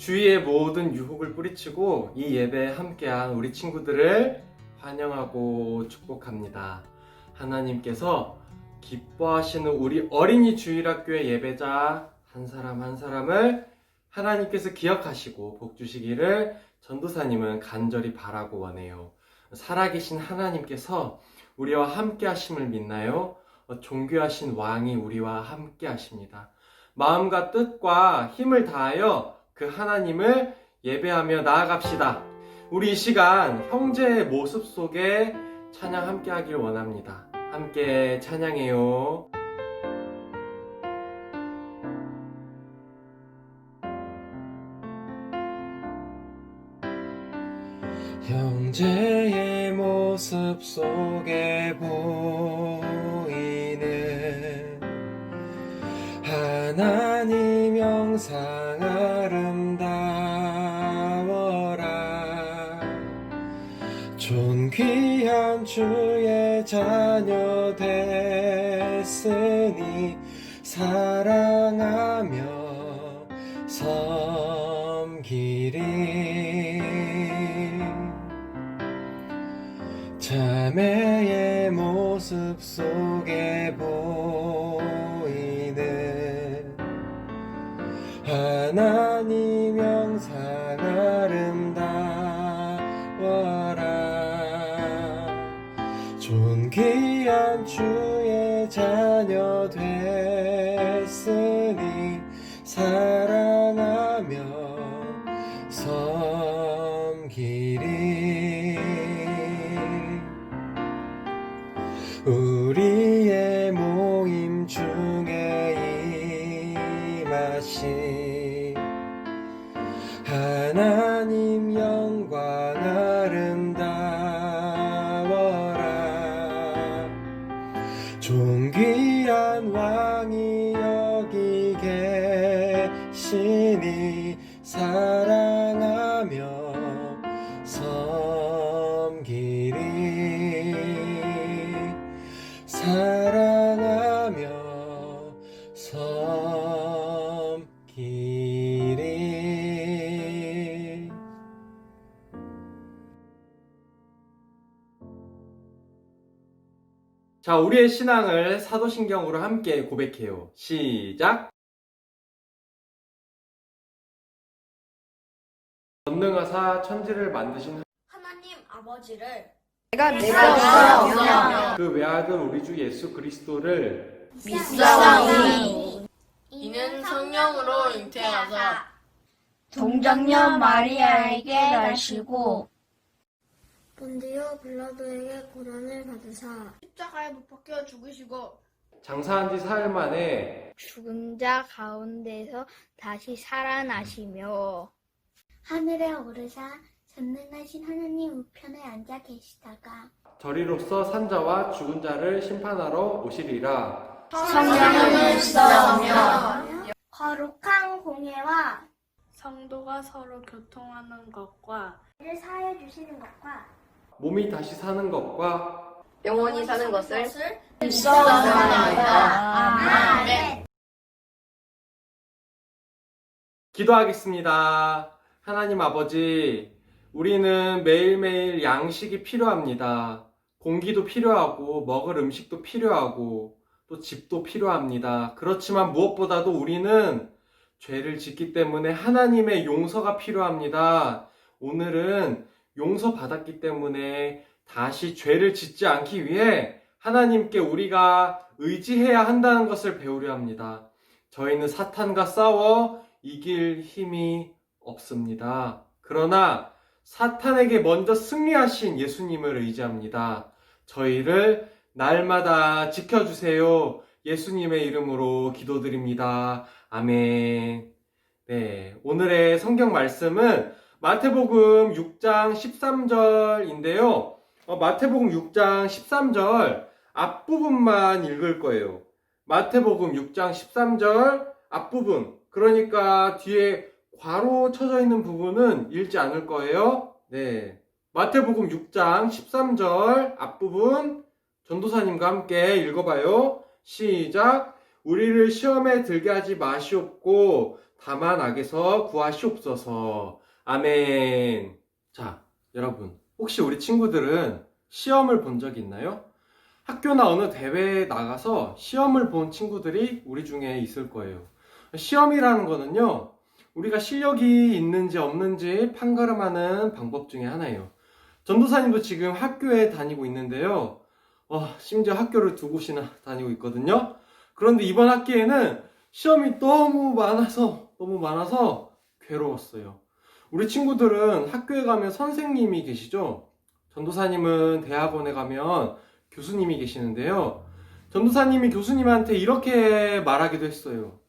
주위의 모든 유혹을 뿌리치고 이 예배에 함께한 우리 친구들을 환영하고 축복합니다. 하나님께서 기뻐하시는 우리 어린이 주일학교의 예배자 한 사람 한 사람을 하나님께서 기억하시고 복 주시기를 전도사님은 간절히 바라고 원해요. 살아계신 하나님께서 우리와 함께 하심을 믿나요? 존귀하신 왕이 우리와 함께 하십니다. 마음과 뜻과 힘을 다하여 그 하나님을 예배하며 나아갑시다. 우리 이 시간 형제의 모습 속에 찬양 함께 하길 원합니다. 함께 찬양해요. 형제의 모습 속에 보이는 하나님 영상 아름다워라. 존귀한 주의 자녀 됐으니 사랑하며 섬기리. 자매의 모습 속에 보이는 하나님 영상 아름다워라. 존귀한 주의 자녀 됐으니 사랑하며 섬기리. 우리의 모임 중에 임하신 하나님 영광 아름다워라. 존귀한 왕이 여기 계시니 사랑하며 섬기리. 사랑하며 섬기리. 자, 우리의 신앙을 사도신경으로 함께 고백해요. 시작! 전능하사 천지를 만드신 하나님 아버지를 내가 믿사오니 그 외아들 우리 주 예수 그리스도를 믿사오니 이는 성령으로 잉태하사 동정녀 마리아에게 나시고 본디오 빌라도에게 고난을 받으사 십자가에 못 박혀 죽으시고 장사한 지 사흘 만에 죽은 자 가운데서 다시 살아나시며 하늘에 오르사 전능하신 하나님 우편에 앉아 계시다가 저리로서 산자와 죽은 자를 심판하러 오시리라. 성령을 믿사오며 거룩한 공예와 성도가 서로 교통하는 것과 이를 사하여 주시는 것과 몸이 다시 사는 것과 영원히 사는 것을 믿사옵나이다. 아멘. 기도하겠습니다. 하나님 아버지, 우리는 매일매일 양식이 필요합니다. 공기도 필요하고 먹을 음식도 필요하고 또 집도 필요합니다. 그렇지만 무엇보다도 우리는 죄를 짓기 때문에 하나님의 용서가 필요합니다. 오늘은 용서받았기 때문에 다시 죄를 짓지 않기 위해 하나님께 우리가 의지해야 한다는 것을 배우려 합니다. 저희는 사탄과 싸워 이길 힘이 없습니다. 그러나 사탄에게 먼저 승리하신 예수님을 의지합니다. 저희를 날마다 지켜주세요. 예수님의 이름으로 기도드립니다. 아멘. 네, 오늘의 성경 말씀은 마태복음 6장 13절인데요. 마태복음 6장 13절 앞부분만 읽을 거예요. 마태복음 6장 13절 앞부분. 그러니까 뒤에 괄호 쳐져 있는 부분은 읽지 않을 거예요. 네. 마태복음 6장 13절 앞부분 전도사님과 함께 읽어봐요. 시작. 우리를 시험에 들게 하지 마시옵고 다만 악에서 구하시옵소서. 아멘. 자, 여러분, 혹시 우리 친구들은 시험을 본 적이 있나요? 학교나 어느 대회에 나가서 시험을 본 친구들이 우리 중에 있을 거예요. 시험이라는 거는요, 우리가 실력이 있는지 없는지 판가름하는 방법 중에 하나예요. 전도사님도 지금 학교에 다니고 있는데요. 심지어 학교를 두 곳이나 다니고 있거든요. 그런데 이번 학기에는 시험이 너무 많아서 괴로웠어요. 우리 친구들은 학교에 가면 선생님이 계시죠? 전도사님은 대학원에 가면 교수님이 계시는데요. 전도사님이 교수님한테 이렇게 말하기도 했어요.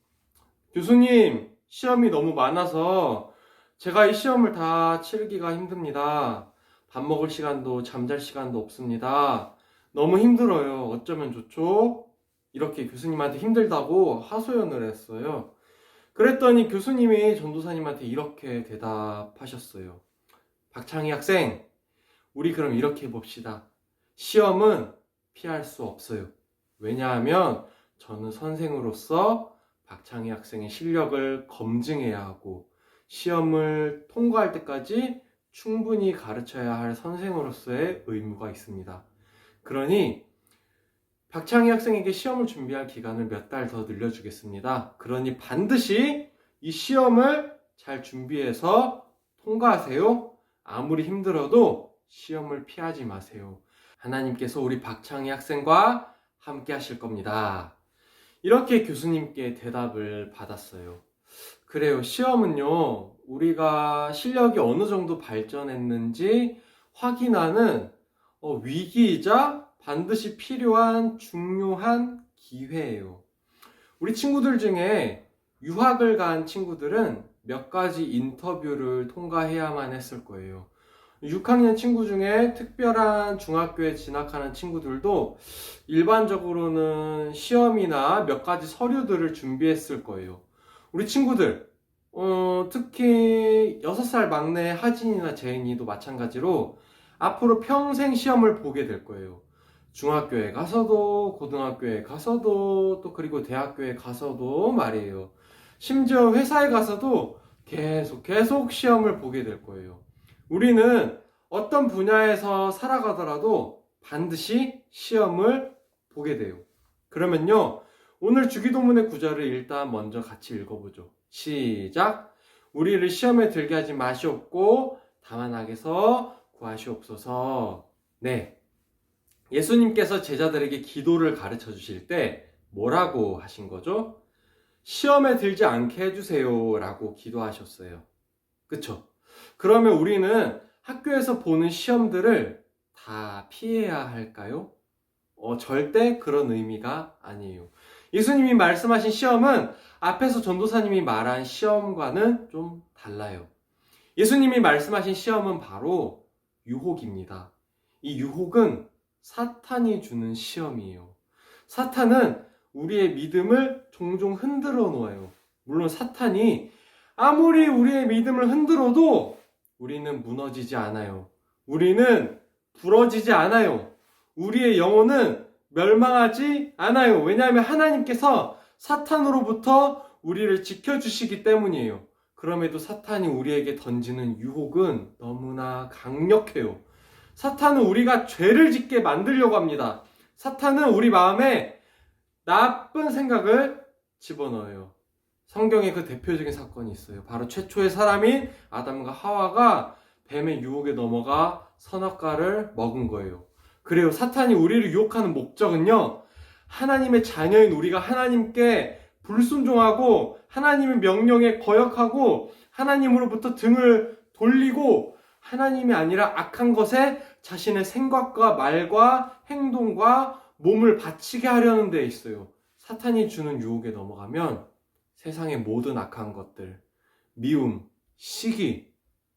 교수님, 시험이 너무 많아서 제가 이 시험을 다 치르기가 힘듭니다. 밥 먹을 시간도 잠잘 시간도 없습니다. 너무 힘들어요. 어쩌면 좋죠? 이렇게 교수님한테 힘들다고 하소연을 했어요. 그랬더니 교수님이 전도사님한테 이렇게 대답하셨어요. 박창희 학생, 우리 그럼 이렇게 해봅시다. 시험은 피할 수 없어요. 왜냐하면 저는 선생으로서 박창희 학생의 실력을 검증해야 하고 시험을 통과할 때까지 충분히 가르쳐야 할 선생으로서의 의무가 있습니다. 그러니 박창희 학생에게 시험을 준비할 기간을 몇 달 더 늘려주겠습니다. 그러니 반드시 이 시험을 잘 준비해서 통과하세요. 아무리 힘들어도 시험을 피하지 마세요. 하나님께서 우리 박창희 학생과 함께 하실 겁니다. 이렇게 교수님께 대답을 받았어요. 그래요. 시험은요, 우리가 실력이 어느 정도 발전했는지 확인하는 위기이자 반드시 필요한 중요한 기회예요. 우리 친구들 중에 유학을 간 친구들은 몇 가지 인터뷰를 통과해야만 했을 거예요. 6학년 친구 중에 특별한 중학교에 진학하는 친구들도 일반적으로는 시험이나 몇 가지 서류들을 준비했을 거예요. 우리 친구들, 특히 6살 막내 하진이나 재인이도 마찬가지로 앞으로 평생 시험을 보게 될 거예요. 중학교에 가서도, 고등학교에 가서도, 또 그리고 대학교에 가서도 말이에요. 심지어 회사에 가서도 계속 시험을 보게 될 거예요. 우리는 어떤 분야에서 살아가더라도 반드시 시험을 보게 돼요. 그러면요, 오늘 주기도문의 구절을 일단 먼저 같이 읽어보죠. 시작! 우리를 시험에 들게 하지 마시옵고 다만 악에서 구하시옵소서. 네, 예수님께서 제자들에게 기도를 가르쳐 주실 때 뭐라고 하신 거죠? 시험에 들지 않게 해주세요 라고 기도하셨어요. 그쵸? 그러면 우리는 학교에서 보는 시험들을 다 피해야 할까요? 절대 그런 의미가 아니에요. 예수님이 말씀하신 시험은 앞에서 전도사님이 말한 시험과는 좀 달라요. 예수님이 말씀하신 시험은 바로 유혹입니다. 이 유혹은 사탄이 주는 시험이에요. 사탄은 우리의 믿음을 종종 흔들어 놓아요. 물론 사탄이 아무리 우리의 믿음을 흔들어도 우리는 무너지지 않아요. 우리는 부러지지 않아요. 우리의 영혼은 멸망하지 않아요. 왜냐하면 하나님께서 사탄으로부터 우리를 지켜주시기 때문이에요. 그럼에도 사탄이 우리에게 던지는 유혹은 너무나 강력해요. 사탄은 우리가 죄를 짓게 만들려고 합니다. 사탄은 우리 마음에 나쁜 생각을 집어넣어요. 성경에 그 대표적인 사건이 있어요. 바로 최초의 사람인 아담과 하와가 뱀의 유혹에 넘어가 선악과를 먹은 거예요. 그래요. 사탄이 우리를 유혹하는 목적은요, 하나님의 자녀인 우리가 하나님께 불순종하고 하나님의 명령에 거역하고 하나님으로부터 등을 돌리고 하나님이 아니라 악한 것에 자신의 생각과 말과 행동과 몸을 바치게 하려는 데 있어요. 사탄이 주는 유혹에 넘어가면 세상의 모든 악한 것들, 미움, 시기,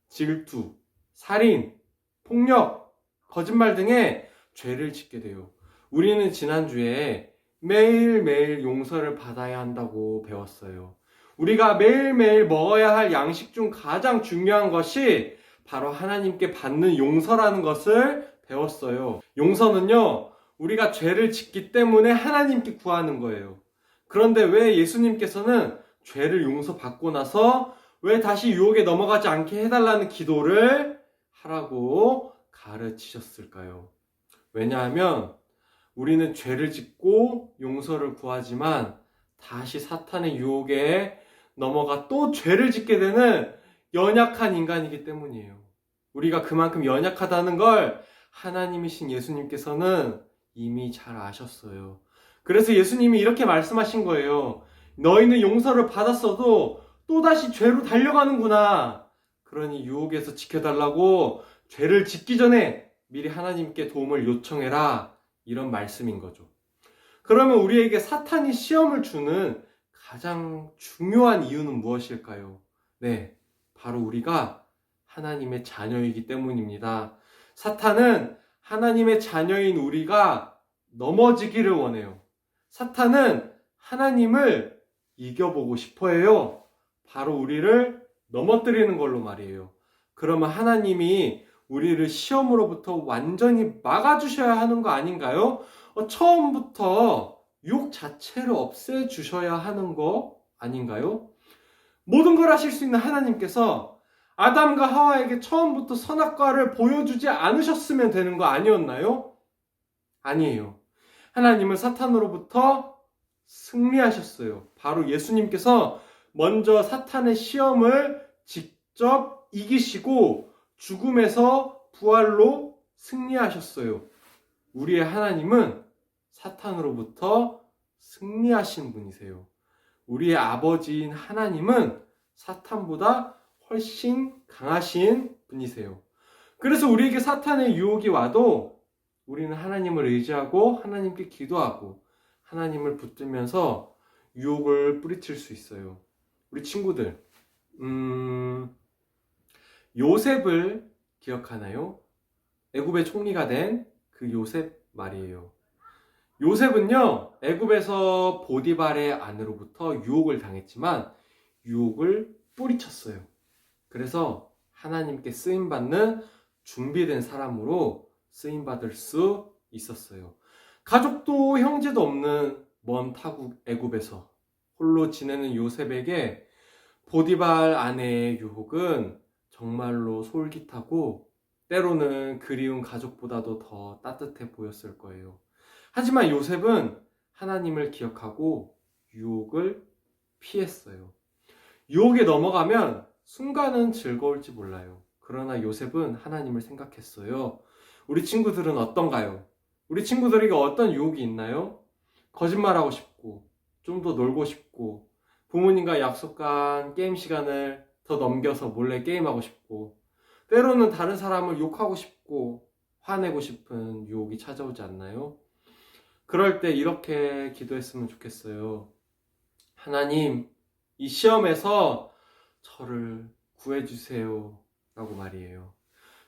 질투, 살인, 폭력, 거짓말 등의 죄를 짓게 돼요. 우리는 지난주에 매일매일 용서를 받아야 한다고 배웠어요. 우리가 매일매일 먹어야 할 양식 중 가장 중요한 것이 바로 하나님께 받는 용서라는 것을 배웠어요. 용서는요, 우리가 죄를 짓기 때문에 하나님께 구하는 거예요. 그런데 왜 예수님께서는 죄를 용서받고 나서 왜 다시 유혹에 넘어가지 않게 해달라는 기도를 하라고 가르치셨을까요? 왜냐하면 우리는 죄를 짓고 용서를 구하지만 다시 사탄의 유혹에 넘어가 또 죄를 짓게 되는 연약한 인간이기 때문이에요. 우리가 그만큼 연약하다는 걸 하나님이신 예수님께서는 이미 잘 아셨어요. 그래서 예수님이 이렇게 말씀하신 거예요. 너희는 용서를 받았어도 또다시 죄로 달려가는구나. 그러니 유혹에서 지켜달라고 죄를 짓기 전에 미리 하나님께 도움을 요청해라. 이런 말씀인 거죠. 그러면 우리에게 사탄이 시험을 주는 가장 중요한 이유는 무엇일까요? 네, 바로 우리가 하나님의 자녀이기 때문입니다. 사탄은 하나님의 자녀인 우리가 넘어지기를 원해요. 사탄은 하나님을 이겨보고 싶어 해요. 바로 우리를 넘어뜨리는 걸로 말이에요. 그러면 하나님이 우리를 시험으로부터 완전히 막아주셔야 하는 거 아닌가요? 처음부터 유혹 자체를 없애주셔야 하는 거 아닌가요? 모든 걸 하실 수 있는 하나님께서 아담과 하와에게 처음부터 선악과를 보여주지 않으셨으면 되는 거 아니었나요? 아니에요. 하나님은 사탄으로부터 승리하셨어요. 바로 예수님께서 먼저 사탄의 시험을 직접 이기시고 죽음에서 부활로 승리하셨어요. 우리의 하나님은 사탄으로부터 승리하신 분이세요. 우리의 아버지인 하나님은 사탄보다 훨씬 강하신 분이세요. 그래서 우리에게 사탄의 유혹이 와도 우리는 하나님을 의지하고 하나님께 기도하고 하나님을 붙들면서 유혹을 뿌리칠 수 있어요. 우리 친구들, 요셉을 기억하나요? 애굽의 총리가 된 그 요셉 말이에요. 요셉은요, 애굽에서 보디발의 아내로부터 유혹을 당했지만 유혹을 뿌리쳤어요. 그래서 하나님께 쓰임받는 준비된 사람으로 쓰임받을 수 있었어요. 가족도 형제도 없는 먼 타국 애굽에서 홀로 지내는 요셉에게 보디발 아내의 유혹은 정말로 솔깃하고 때로는 그리운 가족보다도 더 따뜻해 보였을 거예요. 하지만 요셉은 하나님을 기억하고 유혹을 피했어요. 유혹에 넘어가면 순간은 즐거울지 몰라요. 그러나 요셉은 하나님을 생각했어요. 우리 친구들은 어떤가요? 우리 친구들에게 어떤 유혹이 있나요? 거짓말하고 싶고, 좀 더 놀고 싶고, 부모님과 약속한 게임 시간을 더 넘겨서 몰래 게임하고 싶고, 때로는 다른 사람을 욕하고 싶고, 화내고 싶은 유혹이 찾아오지 않나요? 그럴 때 이렇게 기도했으면 좋겠어요. 하나님, 이 시험에서 저를 구해주세요. 라고 말이에요.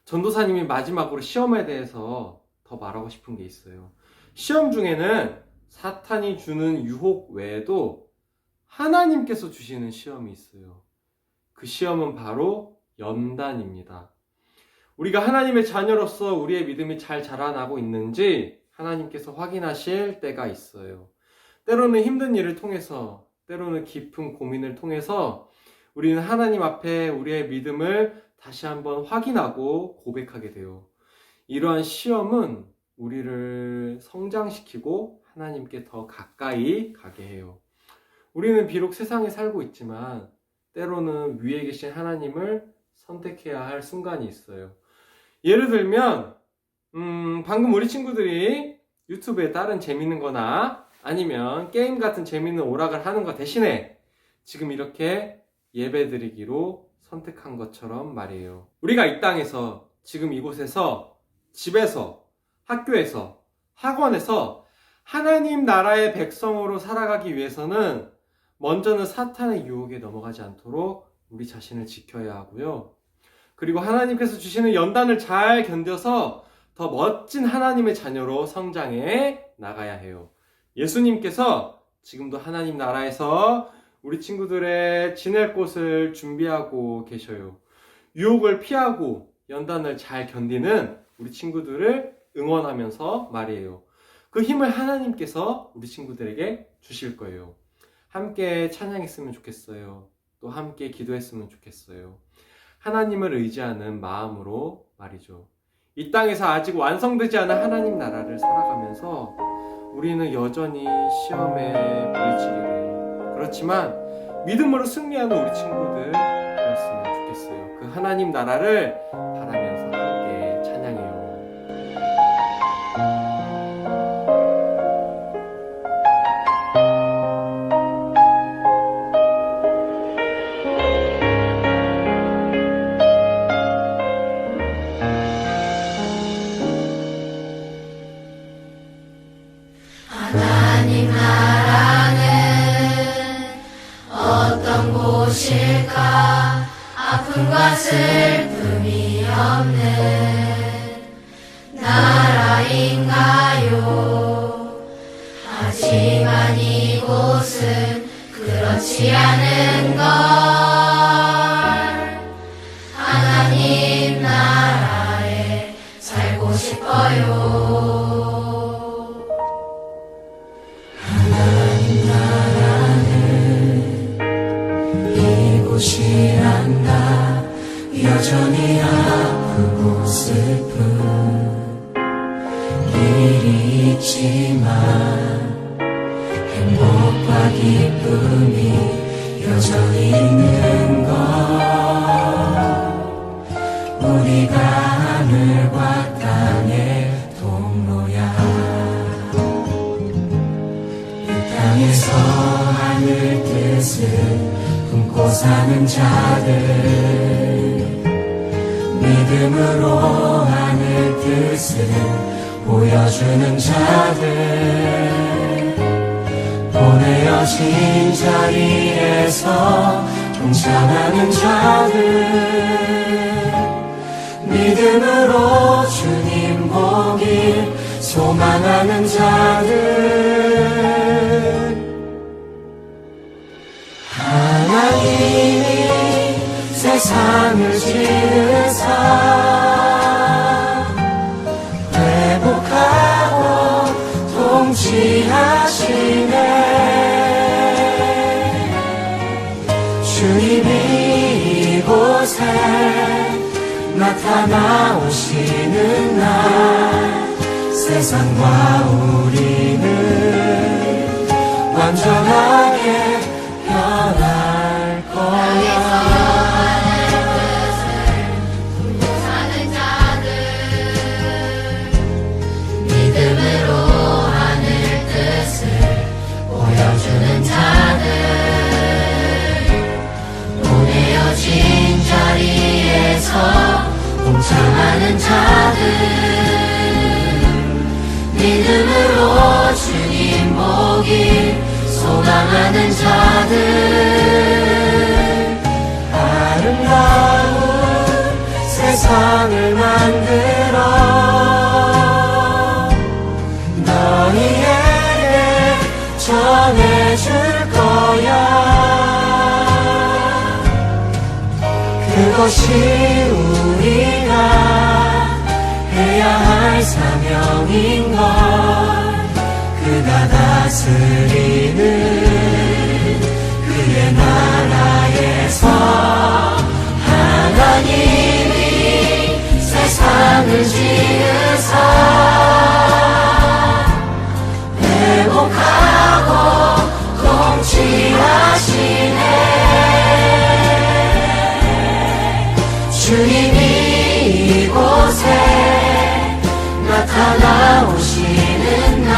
전도사님이 마지막으로 시험에 대해서 더 말하고 싶은 게 있어요. 시험 중에는 사탄이 주는 유혹 외에도 하나님께서 주시는 시험이 있어요. 그 시험은 바로 연단입니다. 우리가 하나님의 자녀로서 우리의 믿음이 잘 자라나고 있는지 하나님께서 확인하실 때가 있어요. 때로는 힘든 일을 통해서, 때로는 깊은 고민을 통해서 우리는 하나님 앞에 우리의 믿음을 다시 한번 확인하고 고백하게 돼요. 이러한 시험은 우리를 성장시키고 하나님께 더 가까이 가게 해요. 우리는 비록 세상에 살고 있지만 때로는 위에 계신 하나님을 선택해야 할 순간이 있어요. 예를 들면 방금 우리 친구들이 유튜브에 다른 재밌는 거나 아니면 게임 같은 재밌는 오락을 하는 거 대신에 지금 이렇게 예배드리기로 선택한 것처럼 말이에요. 우리가 이 땅에서 지금 이곳에서 집에서 학교에서 학원에서 하나님 나라의 백성으로 살아가기 위해서는 먼저는 사탄의 유혹에 넘어가지 않도록 우리 자신을 지켜야 하고요. 그리고 하나님께서 주시는 연단을 잘 견뎌서 더 멋진 하나님의 자녀로 성장해 나가야 해요. 예수님께서 지금도 하나님 나라에서 우리 친구들의 지낼 곳을 준비하고 계셔요. 유혹을 피하고 연단을 잘 견디는 우리 친구들을 응원하면서 말이에요. 그 힘을 하나님께서 우리 친구들에게 주실 거예요. 함께 찬양했으면 좋겠어요. 또 함께 기도했으면 좋겠어요. 하나님을 의지하는 마음으로 말이죠. 이 땅에서 아직 완성되지 않은 하나님 나라를 살아가면서 우리는 여전히 시험에 부딪히게 돼요. 그렇지만 믿음으로 승리하는 우리 친구들 되었으면 좋겠어요. 그 하나님 나라를 바라면서 함께 찬양해요. 하나님 나라는 어떤 곳일까? 아픔과 슬픔이 없는 나라인가요? 하지만 이곳은 그렇지 않은 걸. 하나님 나라에 살고 싶어요. 이곳이란다 여전히 아프고 슬픈 일이 있지만 행복과 기쁨이 여전히 있는 것. 우리가 하늘과 땅의 통로야. 이 땅에서 하늘 뜻을 품고 사는 자들, 믿음으로 하늘 뜻을 보여주는 자들, 보내어진 자리에서 동참하는 자들, 믿음으로 주님 보길 소망하는 자들. 하나님이 세상을 지으사 회복하고 통치하시네. 주님이 이곳에 나타나오시는 날 세상과 우리는 완전하게 변할 거야. 사는 자들, 믿음으로 하늘 뜻을 보여주는 자들, 보내어진 자리에서 동참하는 자들, 믿음으로 주님 보길 소망하는 자들, 아름다운 세상을 만들어 너희에게 전해줄 거야. 그것이 우리가 해야 할 사명인걸. 그가 다스리는 그의 나라에서 하나님이 세상을 지으사 회복하고 통치하시네. 주님이 이곳에 나타나오시는 날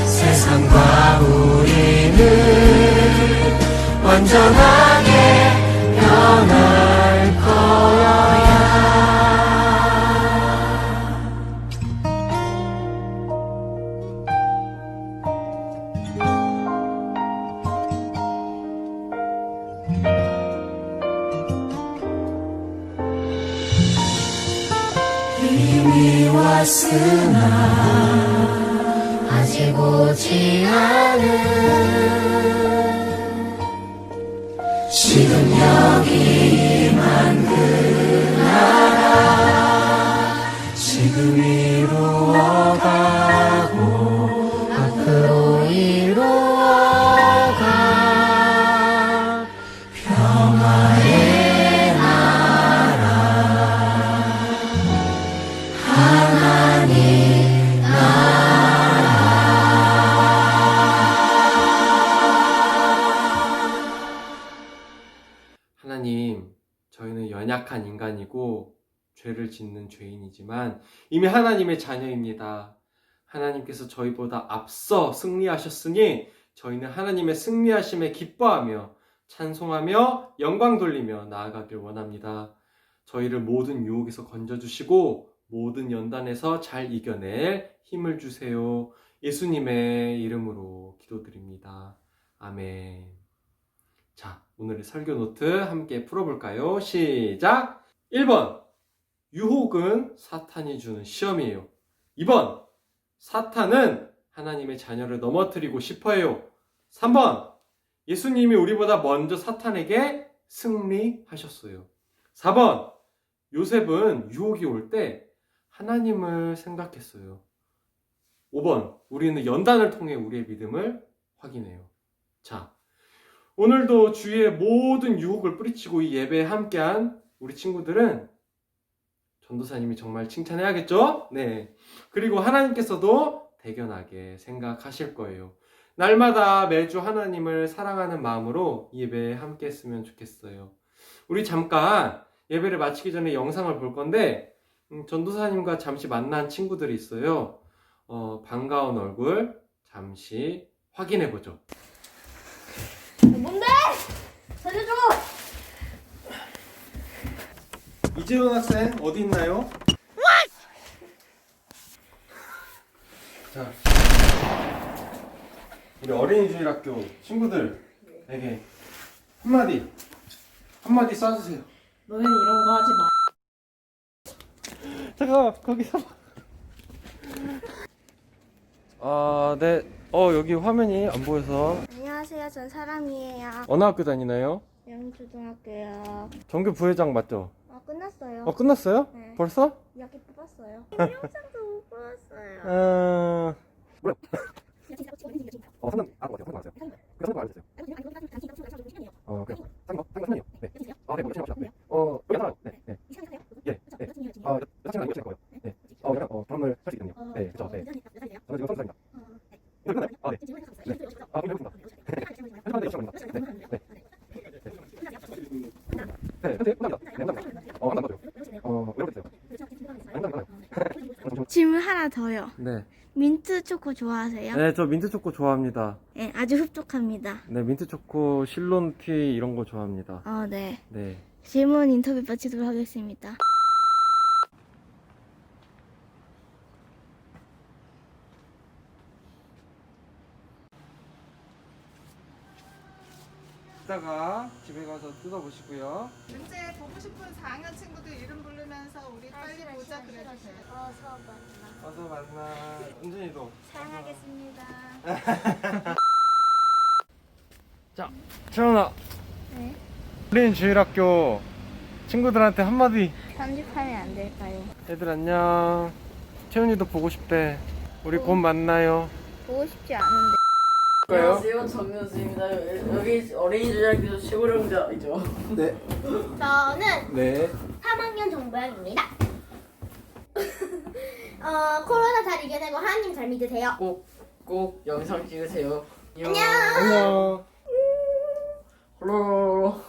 세상과 우리는 완전하게 변할 거야. 힘이 왔으나 아직 오지 않은 지금 여기 임한 그 나라 지금 이루어가고 앞으로 이루어갈 연약한 인간이고 죄를 짓는 죄인이지만 이미 하나님의 자녀입니다. 하나님께서 저희보다 앞서 승리하셨으니 저희는 하나님의 승리하심에 기뻐하며 찬송하며 영광 돌리며 나아가길 원합니다. 저희를 모든 유혹에서 건져주시고 모든 연단에서 잘 이겨낼 힘을 주세요. 예수님의 이름으로 기도드립니다. 아멘. 자, 오늘의 설교 노트 함께 풀어볼까요? 시작! 1번, 유혹은 사탄이 주는 시험이에요. 2번, 사탄은 하나님의 자녀를 넘어뜨리고 싶어해요. 3번, 예수님이 우리보다 먼저 사탄에게 승리하셨어요. 4번, 요셉은 유혹이 올 때 하나님을 생각했어요. 5번, 우리는 연단을 통해 우리의 믿음을 확인해요. 자, 오늘도 주위의 모든 유혹을 뿌리치고 이 예배에 함께한 우리 친구들은 전도사님이 정말 칭찬해야겠죠? 네. 그리고 하나님께서도 대견하게 생각하실 거예요. 날마다 매주 하나님을 사랑하는 마음으로 이 예배에 함께 했으면 좋겠어요. 우리 잠깐 예배를 마치기 전에 영상을 볼 건데 전도사님과 잠시 만난 친구들이 있어요. 반가운 얼굴 잠시 확인해 보죠. 뭔데? 살려줘! 이재훈 학생 어디 있나요? 자, 우리 어린이주일학교 친구들에게 한마디 쏴주세요. 너네는 이런 거 하지 마. 잠깐 거기서. 네. 여기 화면이 안 보여서. 안녕하세요. 전 사람이에요. 어느 학교 다니나요? 영초등학교요. 정규 부회장 맞죠? 끝났어요. 끝났어요? 네. 벌써? 2학기 뽑았어요. 영상도 못 뽑았어요. 뭐야? 상담 알것 같아요. 상담 알았어요. 그 상담 알려주세요. 그래요? 상담 상담이요. 네. 네, 뭐 시간 합시다. 네. 여기 하나. 네. 네. 예. 네. 여자친구랑 이거 거예요. 네. 약간 결혼을 할 수 있거든요. 네, 그렇죠. 네. 저는 지금 30살입니다. 이거 끝나요? 네. 네. 그럼 해보겠습니다. 편집하는데 여자친구입니다. 네. 네. 네, 편집 끝납니다. 네, 감사합니다. 한번 봐줘요. 왜 그러세요? 감사합니다. 질문 하나 더요. 네. 민트 초코 좋아하세요? 네, 저 민트 초코 좋아합니다. 네, 아주 흡족합니다. 네, 민트 초코, 실론티 이런 거 좋아합니다. 네. 네. 질문 인터뷰 마치도록 하겠습니다. 이따가 집에 가서 뜯어보시고요. 이제 보고 싶은 4학년 친구들 이름 부르면서 우리 빨리 보자 그래주세요. 수업 만나. 어서 만나. 은준이도. 사랑하겠습니다. 자, 채원아. 네. 어린이주일학교 친구들한테 한마디. 편집하면 안 될까요? 애들 안녕. 채원이도 보고 싶대. 우리 곧 만나요. 보고 싶지 않은데. 안녕하세요, 정윤수입니다. 여기 어린이주일학교 최고령자이죠. 네. 저는 네. 3학년 정보영입니다. 코로나 잘 이겨내고 하나님 잘 믿으세요. 꼭 영상 찍으세요. 안녕. 홀로로로.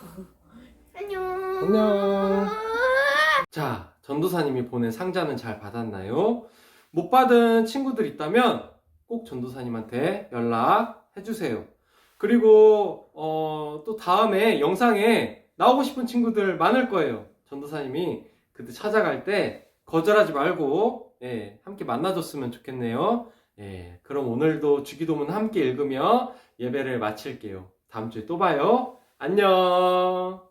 안녕. 자, 전도사님이 보낸 상자는 잘 받았나요? 못 받은 친구들 있다면 꼭 전도사님한테 연락해주세요. 그리고 또 다음에 영상에 나오고 싶은 친구들 많을 거예요. 전도사님이 그때 찾아갈 때 거절하지 말고 함께 만나줬으면 좋겠네요. 그럼 오늘도 주기도문 함께 읽으며 예배를 마칠게요. 다음 주에 또 봐요. 안녕.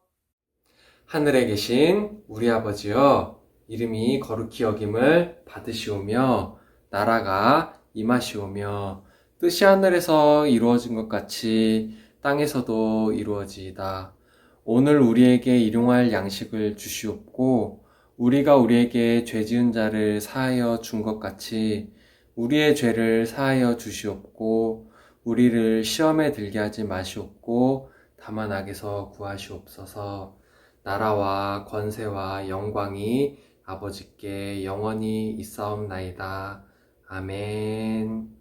하늘에 계신 우리 아버지여, 이름이 거룩히 여김을 받으시오며 나라가 임하시오며 뜻이 하늘에서 이루어진 것 같이 땅에서도 이루어지이다. 오늘 우리에게 일용할 양식을 주시옵고 우리가 우리에게 죄 지은 자를 사하여 준 것 같이 우리의 죄를 사하여 주시옵고 우리를 시험에 들게 하지 마시옵고 다만 악에서 구하시옵소서. 나라와 권세와 영광이 아버지께 영원히 있사옵나이다. 아멘.